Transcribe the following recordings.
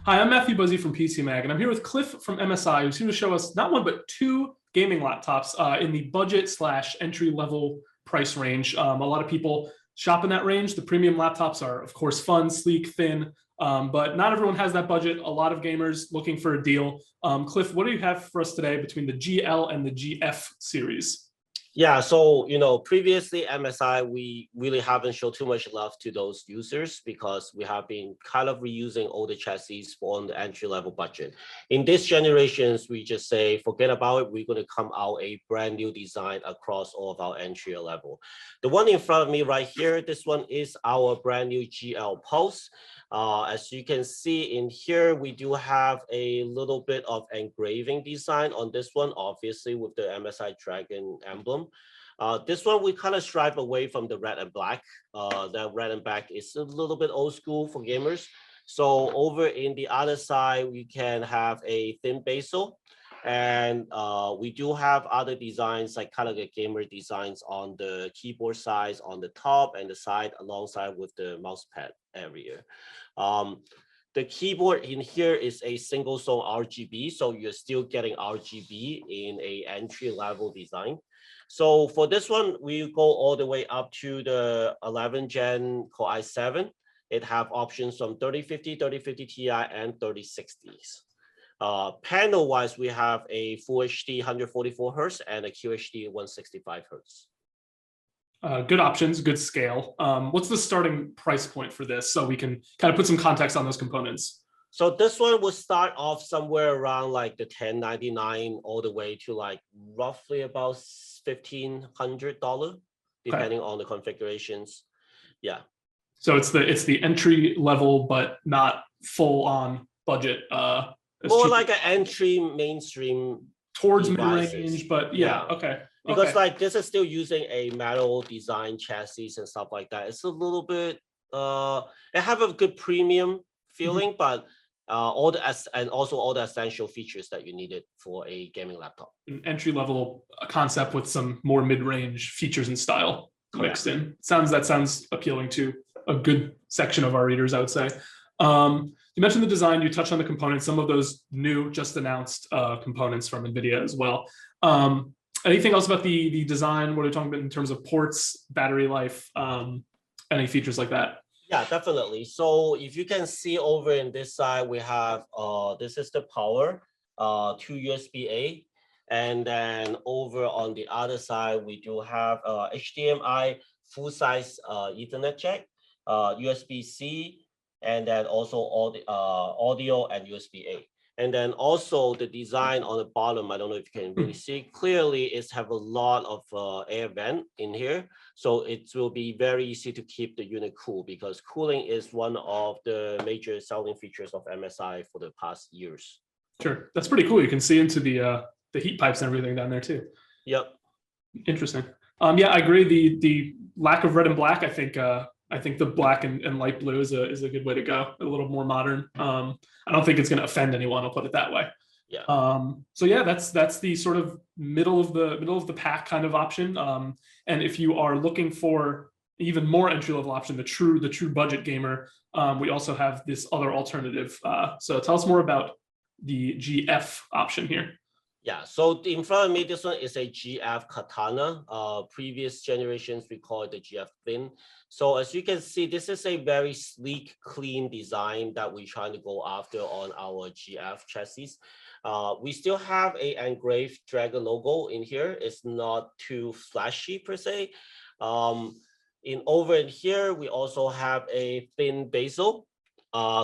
Hi, I'm Matthew Buzzy from PC Mag, and I'm here with Cliff from MSI, who's here to show us not one but two gaming laptops in the budget slash entry level price range. A lot of people shop in that range. The premium laptops are, of course, fun, sleek, thin, but not everyone has that budget. A lot of gamers looking for a deal. Cliff, what do you have for us today between the GL and the GF series? Yeah, so previously MSI, we really haven't shown too much love to those users because we have been kind of reusing older chassis for on the entry-level budget. In this generations, we just say, forget about it. We're going to come out a brand new design across all of our entry level. The one in front of me right here, this one is our brand new GL Pulse. As you can see in here, we do have a little bit of engraving design on this one, obviously with the MSI Dragon emblem. This one, we kind of strive away from the red and black. The red and black is a little bit old school for gamers. So over in the other side, we can have a thin bezel. And we do have other designs like kind of like gamer designs on the keyboard sides on the top and the side alongside with the mouse pad area. The keyboard in here is a single zone RGB, so you're still getting RGB in a entry level design. So for this one, we go all the way up to the 11 Gen Core i7. It have options from 3050, 3050 Ti, and 3060s. Panel wise, we have a Full HD 144 Hertz and a QHD 165 Hertz. Good options, good scale. What's the starting price point for this so we can kind of put some context on those components? So this one will start off somewhere around like the $1099 all the way to like roughly about $1,500, depending on the configurations. Yeah. So it's the entry level, but not full on budget. More like an entry mainstream towards mid-range, but yeah, okay. Because like this is still using a metal design chassis and stuff like that. It's a little bit it have a good premium feeling, but all the essential features that you needed for a gaming laptop. An entry level concept with some more mid-range features and style mixed in. That sounds appealing to a good section of our readers, I would say. You mentioned the design, you touched on the components, some of those new just announced components from NVIDIA as well. Anything else about the design? What are you talking about in terms of ports, battery life, any features like that? Yeah, definitely. So if you can see over in this side, we have this is the power, 2 USB-A. And then over on the other side, we do have HDMI full-size Ethernet jack, USB-C, and then also all the audio and USB-A. And then also the design on the bottom, I don't know if you can really see clearly, is have a lot of air vent in here. So it will be very easy to keep the unit cool because cooling is one of the major selling features of MSI for the past years. Sure, that's pretty cool. You can see into the heat pipes and everything down there too. Yep. Interesting. Yeah, I agree. The lack of red and black, I think the black and light blue is a good way to go. A little more modern. I don't think it's going to offend anyone. I'll put it that way. Yeah. So yeah, that's the sort of middle of the pack kind of option. And if you are looking for even more entry level option, the true budget gamer, we also have this other alternative. So tell us more about the GF option here. Yeah, so in front of me, this one is a GF Katana. Previous generations, we call it the GF Thin. So as you can see, this is a very sleek, clean design that we're trying to go after on our GF chassis. We still have a engraved Dragon logo in here. It's not too flashy per se. Over in here, we also have a thin bezel.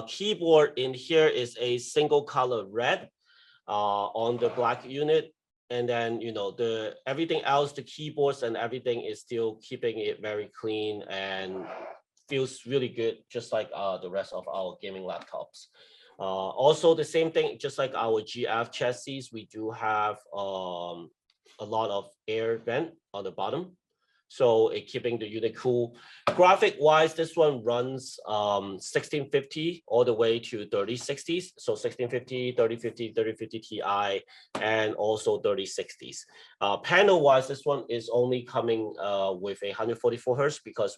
Keyboard in here is a single color red. On the black unit, and then everything else, the keyboards and everything is still keeping it very clean and feels really good, just like the rest of our gaming laptops. Also the same thing, just like our GF chassis, we do have a lot of air vent on the bottom, so it keeping the unit cool. Graphic wise, this one runs 1650 all the way to 3060s. So 1650, 3050, 3050 Ti, and also 3060s. Panel wise, this one is only coming with a 144 Hertz because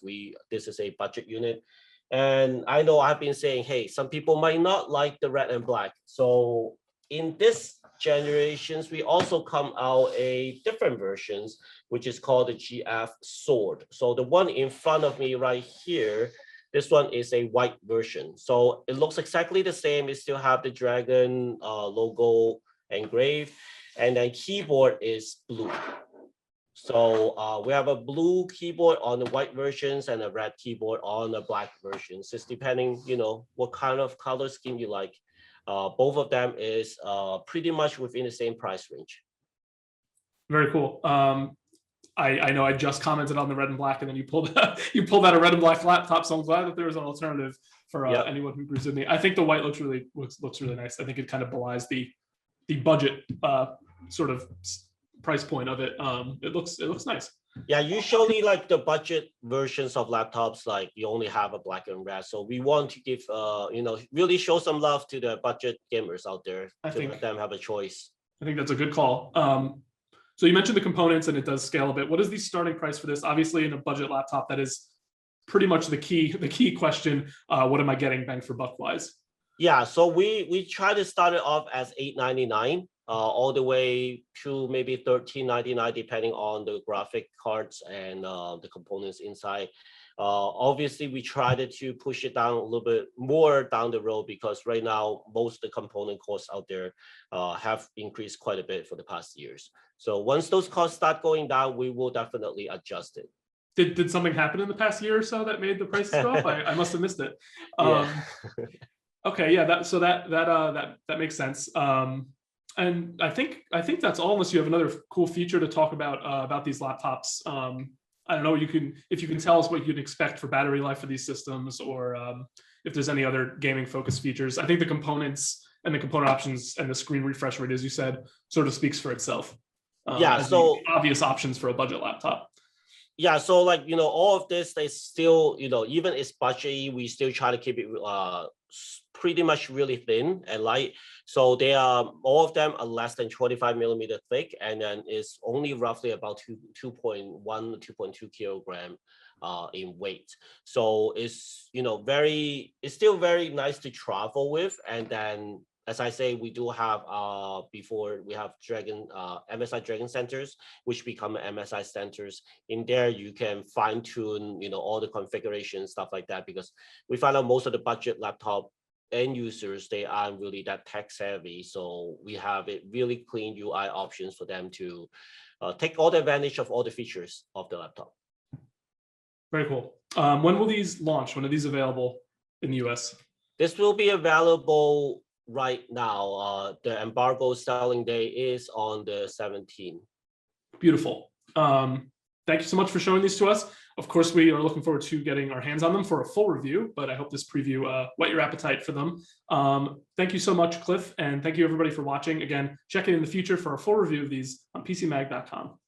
this is a budget unit. And I know I've been saying, hey, some people might not like the red and black. So in this generations, we also come out a different versions, which is called the GF Sword. So the one in front of me right here, this one is a white version. So it looks exactly the same. It still have the dragon logo engraved, and then keyboard is blue. So we have a blue keyboard on the white versions and a red keyboard on the black versions. It's depending, what kind of color scheme you like. Both of them is pretty much within the same price range. Very cool. I know I just commented on the red and black, and then you pulled out a red and black laptop. So I'm glad that there was an alternative for anyone who agrees with me. I think the white looks really nice. I think it kind of belies the budget sort of price point of it. It looks nice. Yeah, usually like the budget versions of laptops, like you only have a black and red. So we want to give really show some love to the budget gamers out there let them have a choice. I think that's a good call. So you mentioned the components, and it does scale a bit. What is the starting price for this? Obviously, in a budget laptop, that is pretty much the key question. What am I getting bang for buck wise? Yeah, so we try to start it off as $899, all the way to maybe $1399, depending on the graphic cards and the components inside. Obviously, we tried to push it down a little bit more down the road, because right now most of the component costs out there have increased quite a bit for the past years. So once those costs start going down, we will definitely adjust it. Did something happen in the past year or so that made the prices go up? I must have missed it. Okay, yeah, that makes sense. And I think that's all, unless you have another cool feature to talk about these laptops. I don't know, if you can tell us what you'd expect for battery life for these systems, or if there's any other gaming focused features. I think the components and the component options and the screen refresh rate, as you said, sort of speaks for itself. So obvious options for a budget laptop. Yeah, so like, all of this, they still, even it's budget, we still try to keep it pretty much really thin and light. So they are, all of them are less than 25 millimeter thick, and then it's only roughly about 2.1, 2.2 kilogram in weight. So it's, it's still very nice to travel with. And then, as I say, we do have before we have MSI Dragon centers, which become MSI centers. In there, you can fine tune, all the configuration, stuff like that, because we find out most of the budget laptop end users, they aren't really that tech savvy. So we have it really clean UI options for them to take all the advantage of all the features of the laptop. Very cool. When will these launch? When are these available in the US? This will be available right now. The embargo selling day is on the 17th. Beautiful. Thank you so much for showing these to us. Of course, we are looking forward to getting our hands on them for a full review, but I hope this preview whet your appetite for them. Thank you so much, Cliff, and thank you everybody for watching. Again, check in the future for a full review of these on PCMag.com.